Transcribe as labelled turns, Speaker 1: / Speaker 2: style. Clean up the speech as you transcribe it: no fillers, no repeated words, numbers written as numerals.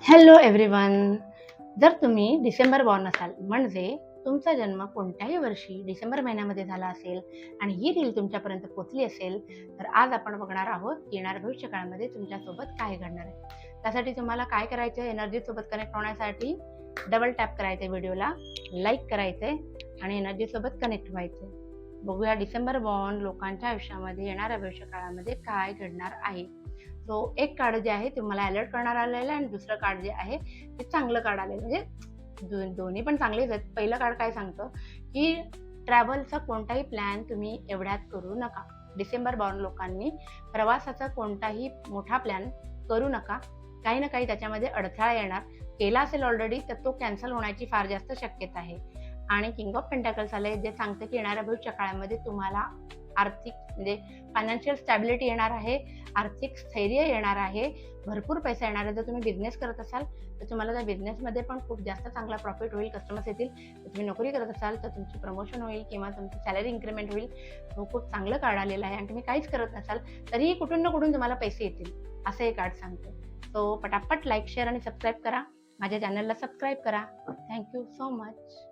Speaker 1: Hello everyone. जर तुम्ही December born असाल म्हणजे तुमचा जन्म कोणत्याही वर्षी डिसेंबर महिन्यामध्ये झाला असेल आणि ही रील तुमच्यापर्यंत पोहोचली असेल तर आज आपण बघणार आहोत की येणाऱ्या भविष्यकाळामध्ये तुमच्यासोबत काय घडणार आहे. त्यासाठी तुम्हाला काय करायचं, एनर्जी सोबत कनेक्ट होण्यासाठी डबल टॅप करायचं, व्हिडिओला लाईक करायचे आणि एनर्जी सोबत कनेक्ट व्हायचे. बघूया डिसेंबर बॉर्न लोकांच्या आयुष्यामध्ये येणाऱ्या भविष्यकाळामध्ये काय घडणार आहे. सो एक कार्ड जे आहे ते मला अलर्ट करणार आलेलं आहे आणि दुसरं कार्ड जे आहे ते चांगलं कार्ड आलेलं, म्हणजे दोन्ही पण चांगलेच आहेत. पहिलं कार्ड काय सांगतं की ट्रॅव्हलचा कोणताही प्लॅन तुम्ही एवढ्यात करू नका. डिसेंबर बॉर्न लोकांनी प्रवासाचा कोणताही मोठा प्लॅन करू नका. काही ना काही त्याच्यामध्ये अडथळा येणार. केला असेल ऑलरेडी तर तो कॅन्सल होण्याची फार जास्त शक्यता आहे. आणि किंग ऑफ पेंटॅकल्स आले जे सांगतं की येणाऱ्या भविष्य काळामध्ये तुम्हाला आर्थिक म्हणजे फायनान्शियल स्टॅबिलिटी येणार आहे, आर्थिक स्थैर्य येणार आहे, भरपूर पैसा येणार आहे. जर तुम्ही बिझनेस करत असाल तर तुम्हाला त्या बिझनेसमध्ये पण खूप जास्त चांगला प्रॉफिट होईल, कस्टमर्स येतील. जर तुम्ही नोकरी करत असाल तर तुमची प्रमोशन होईल किंवा तुमची सॅलरी इन्क्रीमेंट होईल. तो खूप चांगलं कार्ड आलेलं आहे. आणि तुम्ही काहीच करत नसाल तरीही कुठून ना कुठून तुम्हाला पैसे येतील असं हे कार्ड सांगतं. सो पटापट लाईक, शेअर आणि सबस्क्राईब करा. माझ्या चॅनलला सबस्क्राईब करा. Thank you so much.